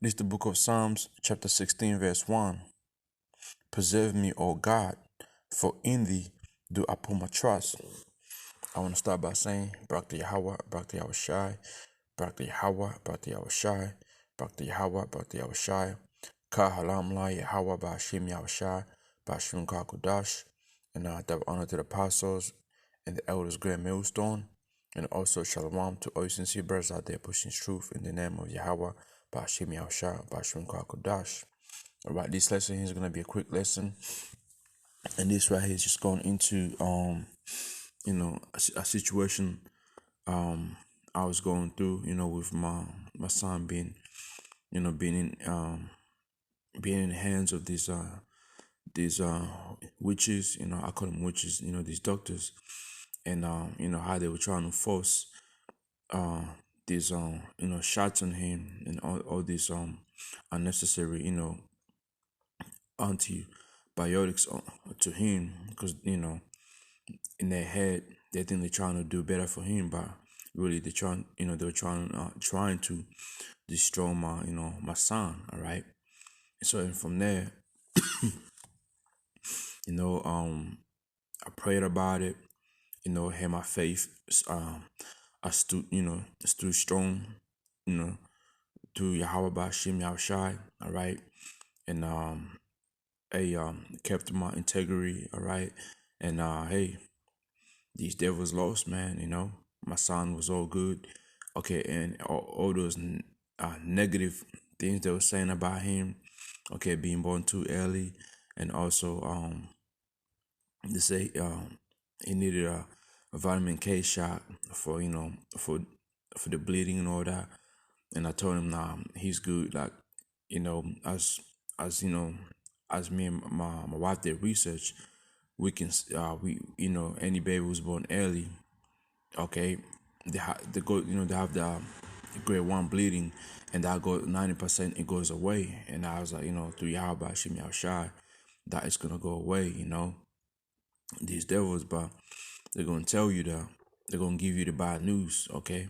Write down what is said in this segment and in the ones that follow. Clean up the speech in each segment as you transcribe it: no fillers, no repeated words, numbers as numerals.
This is the book of Psalms, chapter 16, verse 1. Preserve me, O God, for in thee do I put my trust. I want to start by saying, Barak to Yahawah, Barak to Yahawashi, Barak to Yahawah, Barak to Yahawashi, Barak to Yahawah, Barak to Yahawashi, Ka Halam La Yahawah, Ba'ashim Yahawashi, Ba'ashim Ka Kodash, and I give honor to the apostles and the elders, great millstone, and also Shalom to all sincere brothers out there pushing truth in the name of Yahawah, Ba'ashim Yahawashi, Ba'ashim Ka Kodash. Alright, this lesson here is gonna be a quick lesson, and this right here is just going into a situation I was going through, with my son being being in the hands of these witches, I call them witches, these doctors, and how they were trying to force these shots on him and all these unnecessary antibiotics to him, because in their head they think they're trying to do better for him, but really they're trying to destroy my son. All right. So, and from there, I prayed about it, had my faith, I stood strong, through Yahawah Ba'ashim Yahawashi. All right. And I kept my integrity. All right. And hey, these devils lost, man. My son was all good. Okay, and all those negative things they were saying about him. Okay, being born too early, and also they say he needed a vitamin K shot for for the bleeding and all that. And I told him, nah, he's good. Like, as as me and my wife did research, we can any baby who's born early, okay, they go they have the grade 1 bleeding, and that go 90% it goes away. And I was like, through Yahawah Shim Yahawashi, that it's gonna go away. These devils, but they're gonna tell you that they're gonna give you the bad news. Okay,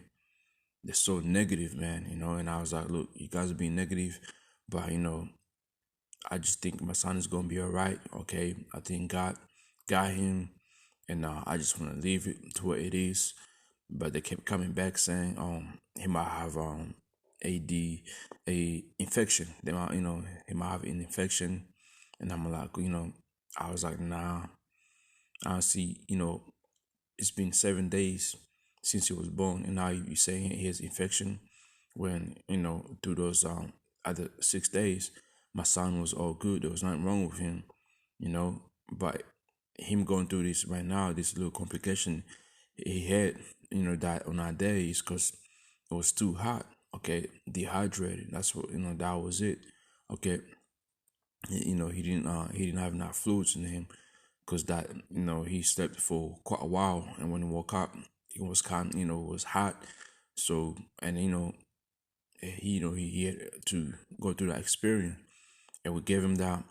they're so negative, man. And I was like, look, you guys are being negative, but I just think my son is gonna be all right. Okay, I think God got him, and I just want to leave it to what it is. But they kept coming back saying he might have a infection. They might he might have an infection, and I'm like, I was like, nah. I see, it's been 7 days since he was born, and now you saying he has infection, when through those other 6 days my son was all good. There was nothing wrong with him, but him going through this right now, this little complication he had, that on that day is because it was too hot. Okay, dehydrated. That's what that was it. Okay, he didn't have enough fluids in him, because that he slept for quite a while, and when he woke up it was it was hot. So, and he had to go through that experience, and we gave him that,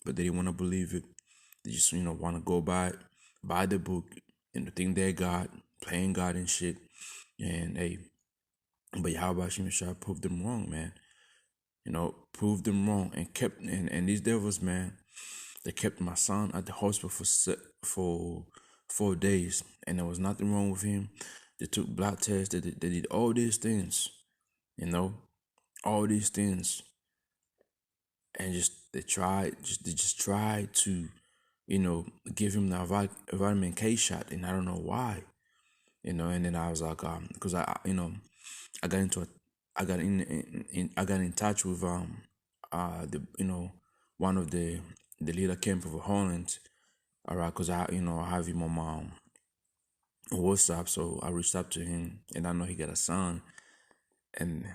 but they didn't want to believe it. They just want to go by the book, and think they're God, playing God and shit. And hey, but Yahawah Shimshai proved them wrong, man. Proved them wrong, and kept and these devils, man, they kept my son at the hospital for 4 days, and there was nothing wrong with him. They took blood tests. They did all these things, all these things, and they just tried to, give him the vitamin K shot, and I don't know why, and then I was like, because I got into I got in touch with the one of the leader camp of Holland. All right, because I have him on my WhatsApp, so I reached out to him, and I know he got a son, and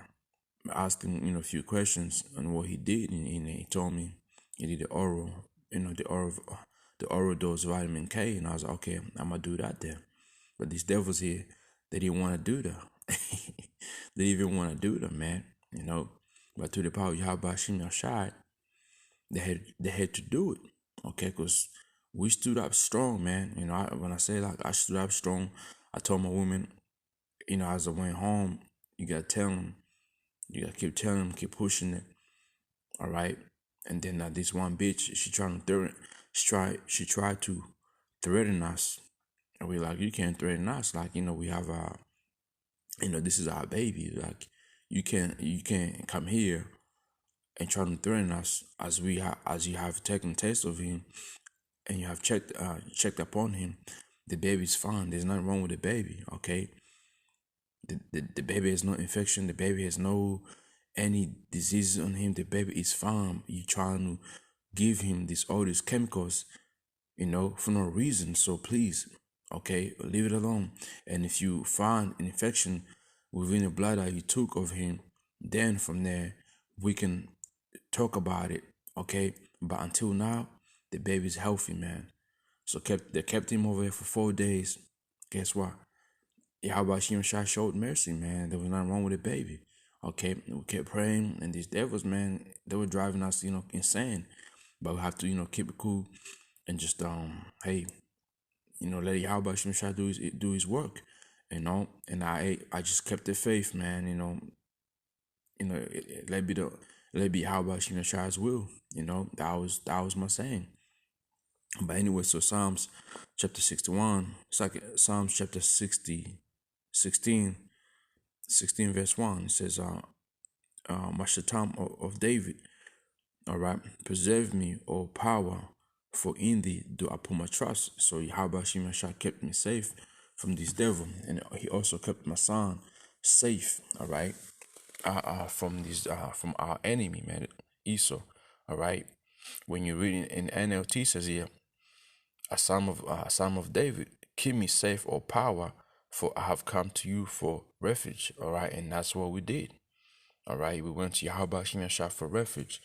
I asked him a few questions on what he did, and he told me he did the oral, the oral dose vitamin K, and I was like, okay, I'm gonna do that then. But these devils here, they didn't want to do that. They didn't even want to do that, man. But through the power of Yahawah Shim Yahawashi, they had to do it. Okay, because we stood up strong, man. When I say, like, I stood up strong, I told my woman, as I went home, you gotta tell them, You gotta keep telling him, keep pushing it. All right. And then this one bitch, she trying to threaten. She tried to threaten us, and we like, you can't threaten us. Like, we have this is our baby. Like, you can't come here and try to threaten us as you have taken taste of him, and you have checked upon him. The baby's fine. There's nothing wrong with the baby. Okay. The baby has no infection. The baby has no any diseases on him. The baby is fine. You trying to give him all these chemicals, for no reason. So please, okay, leave it alone. And if you find an infection within the blood that you took of him, then from there we can talk about it, okay? But until now, the baby's healthy, man. So they kept him over here for 4 days. Guess what? Yahawashi showed mercy, man. There was nothing wrong with the baby. Okay, we kept praying, and these devils, man, they were driving us, insane. But we have to, keep it cool and just hey, let Yahawashi do his work, And I just kept the faith, man. Let be Yahawashi Shai's will. That was my saying. But anyway, so Psalms chapter 61, it's like Psalms chapter 16, 16 verse 1. It says, my Shatam of David, all right, preserve me, O power, for in thee do I put my trust. So Yahweh Shah kept me safe from this devil, and he also kept my son safe, all right, from our enemy, man, Esau, all right. When you read in NLT, says here, a psalm of David, keep me safe, O power, for I have come to you for refuge, all right, and that's what we did, all right. We went to Yahweh Shah for refuge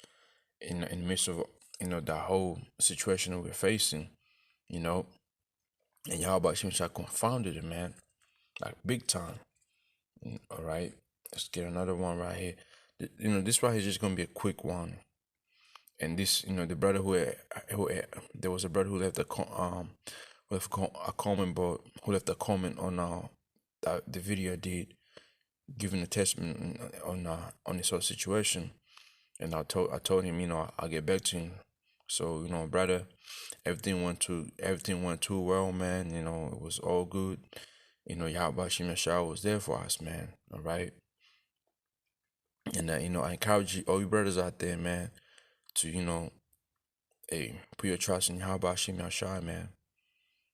in the midst of that whole situation that we're facing, you know, and Yahweh Shah confounded it, man, like big time. All right, let's get another one right here. This right here is just gonna be a quick one. And this, the brother there was a brother who left a comment, but who left a comment on the video I did, giving a testament on this whole situation. And I told him, I'll get back to him. So, brother, everything went too well, man. It was all good. Yahweh Shah was there for us, man. All right. And I encourage all you brothers out there, man, to hey, put your trust in Yahweh Shah, man.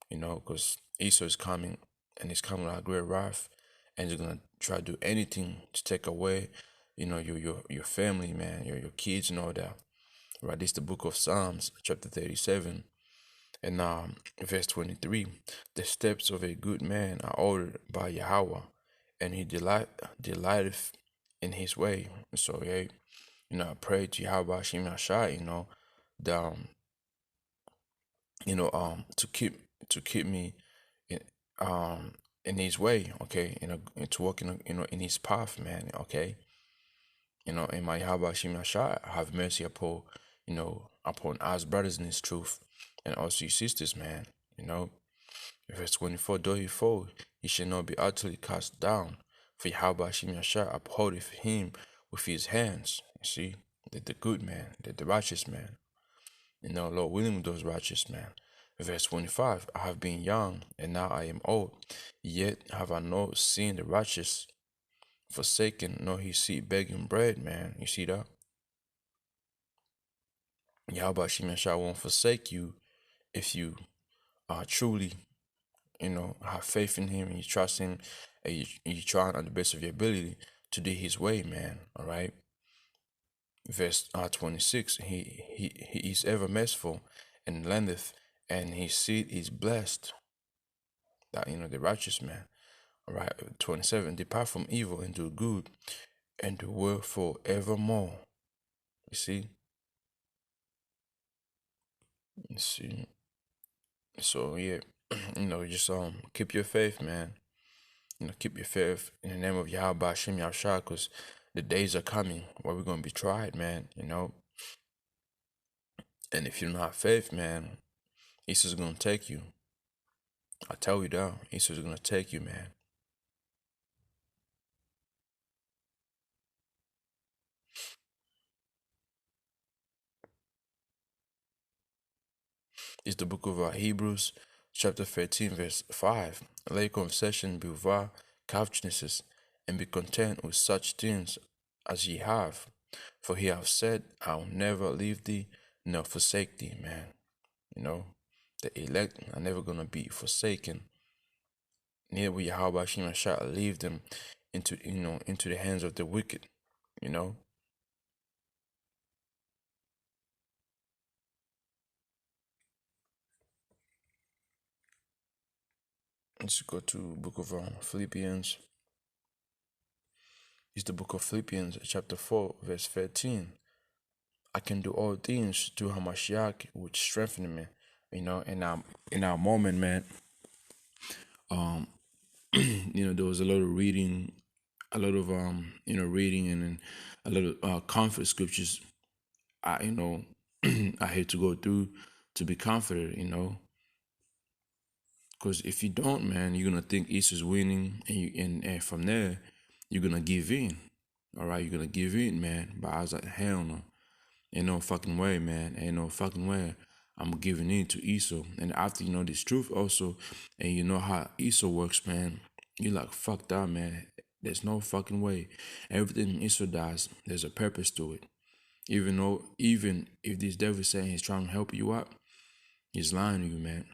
Because Esau is coming, and he's coming with a great wrath, and he's gonna try to do anything to take away, your family, man, your kids and all that. Right, this is the book of Psalms, chapter 37, and verse 23. The steps of a good man are ordered by Yahawah, and he delighteth in his way. So yeah, I pray to Yahweh Shah, the to keep me in his way, okay, to walk in his path, man, okay. In my Yahweh Shah, have mercy upon us brothers in his truth, and also your sisters, man. Verse 24, though he fall, he shall not be utterly cast down, for Yahweh Shah upholdeth him with his hands. You see, the good man, the righteous man. Lord willing, those righteous man. Verse 25, I have been young, and now I am old, yet have I not seen the righteous forsaken, nor his seed begging bread, man. You see that? Yahweh Shah won't forsake you if you truly, have faith in him, and you trust him, and you try on the best of your ability to do his way, man. All right. Verse 26, he is ever merciful and lendeth, and his seed is blessed. That the righteous man. All right. 27, depart from evil and do good, and do well forevermore. You see. You see. So yeah, just keep your faith, man. Keep your faith in the name of Yahweh Shem Yahshua, because the days are coming where we're gonna be tried, man. And if you don't have faith, man, Esau's gonna take you. I tell you that Esau's gonna take you, man. It's the book of Hebrews, chapter 13, verse 5. Let your conversation be without covetousness, and be content with such things as ye have. For he hath said, I'll never leave thee nor forsake thee, man. You know, the elect are never gonna be forsaken. Neither will Yahawashi shall leave them into the hands of the wicked, you know. Let's go to book of Philippians. It's the book of Philippians, chapter 4, verse 13. I can do all things through Hamashiach, which strengthen me. You know, in our moment, man. There was a lot of reading, a lot of reading, and a lot of comfort scriptures. I had to go through to be comforted. Because if you don't, man, you're gonna think Easter's winning, and from there, you're gonna give in. All right, you're gonna give in, man. But I was like, hell no. Ain't no fucking way, man. Ain't no fucking way. I'm giving in to Esau. And after you know this truth also, and you know how Esau works, man, you're like, fuck that, man. There's no fucking way. Everything Esau does, there's a purpose to it. Even if this devil is saying he's trying to help you out, he's lying to you, man.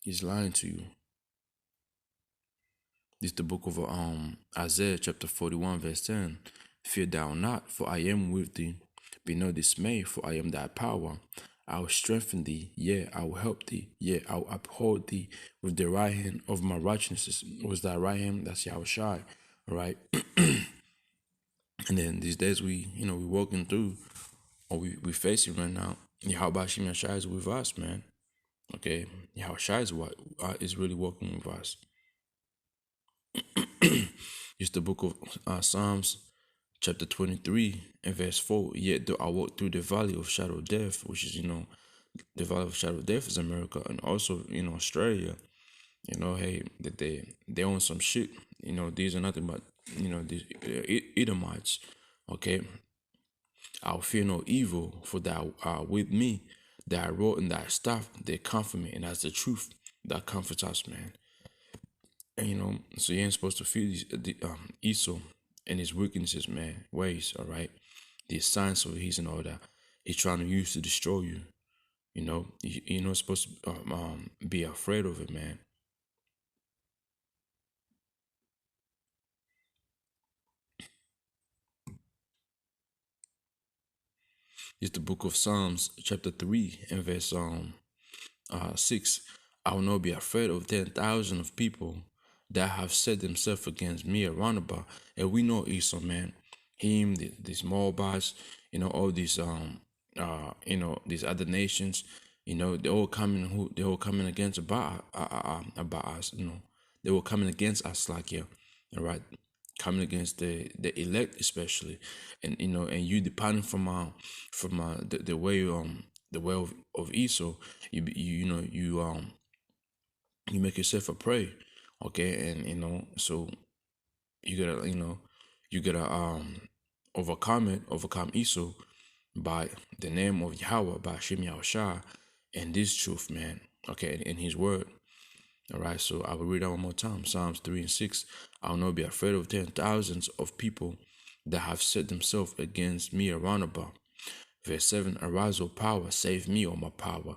He's lying to you. This is the book of Isaiah chapter 41 verse 10. Fear thou not, for I am with thee. Be not dismayed, for I am thy power. I will strengthen thee, yea, I will help thee, yea, I will uphold thee with the right hand of my righteousness. Was thy right hand? That's Yahawashi, all right? And then these days we walking through, or we facing right now. Yahawashi is with us, man. Okay, Yahawashi is what is really walking with us. It's the book of Psalms, chapter 23 and verse 4. Yet though I walk through the valley of shadow of death, which is, the valley of shadow of death is America, and also, Australia. Hey, that they own some shit. These are nothing but, these Edomites. Okay. I'll fear no evil, for thou art with me. Thy rod and thy staff, they comfort me. And that's the truth that comforts us, man. And so you ain't supposed to fear Esau and his weaknesses, man, ways, all right? The signs of his and all that he's trying to use to destroy you. You're not supposed to be afraid of it, man. It's the book of Psalms, chapter 3, and verse 6. I will not be afraid of 10,000 of people that have set themselves against me around about. And we know Esau, man. Him, these Moabites, all these these other nations, they're all coming against about us, They were coming against us, like, yeah, all right, coming against the elect especially, and and you departing from the way of Esau, you make yourself a prey, okay, and so you gotta overcome Esau by the name of Yahawah, by Hashem Yahawashi, and this truth, man, okay, in his word. All right, so I will read that one more time. Psalms 3 and 6. I will not be afraid of 10,000s of people that have set themselves against me around about. Verse 7. Arise, O power, save me, O my power.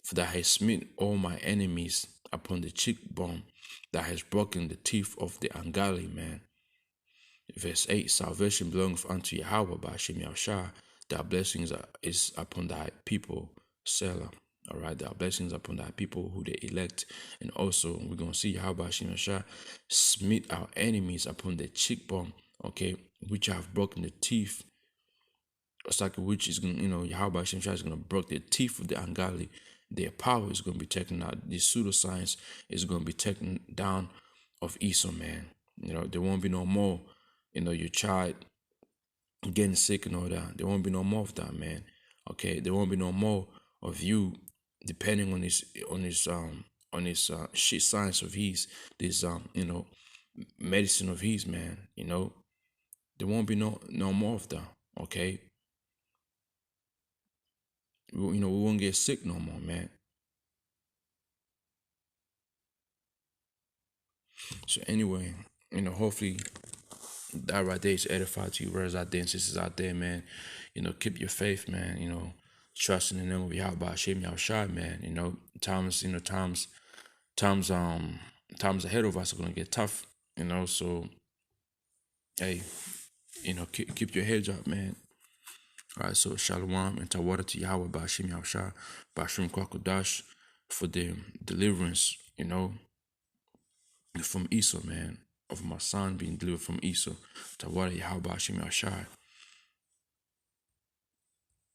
For thou hast smitten all my enemies upon the cheekbone, that has broken the teeth of the ungodly man. Verse 8. Salvation belongs unto Yahawah by Hashem Yahawashi. Thy blessings is upon thy people, Selah. All right, there are blessings upon thy people who they elect. And also, we're going to see how Hashem Yahawashi smite our enemies upon the cheekbone, okay, which have broken the teeth. It's like which is going to, Yahweh Hashem Yahawashi is going to break the teeth of the ungodly. Their power is going to be taken out. The pseudoscience is going to be taken down of Esau, man. There won't be no more, your child getting sick and all that. There won't be no more of that, man. Okay, there won't be no more of you depending on his shit science of his, this medicine of his, man. There won't be no more of that. Okay, we won't get sick no more, man. So anyway, hopefully that right there is edified to you, brothers out there and sisters out there, man. Keep your faith, man. Trust in the name of Yahawah, Shem Yahawashi, man. Times times ahead of us are gonna get tough, so hey, keep your heads up, man. All right, so Shalom and Tawada to Yahweh Bashim Yahawashi, Bashim Kwakodash for the deliverance, from Esau, man, of my son being delivered from Esau. Tawada Yahweh Bashim Yahawashi.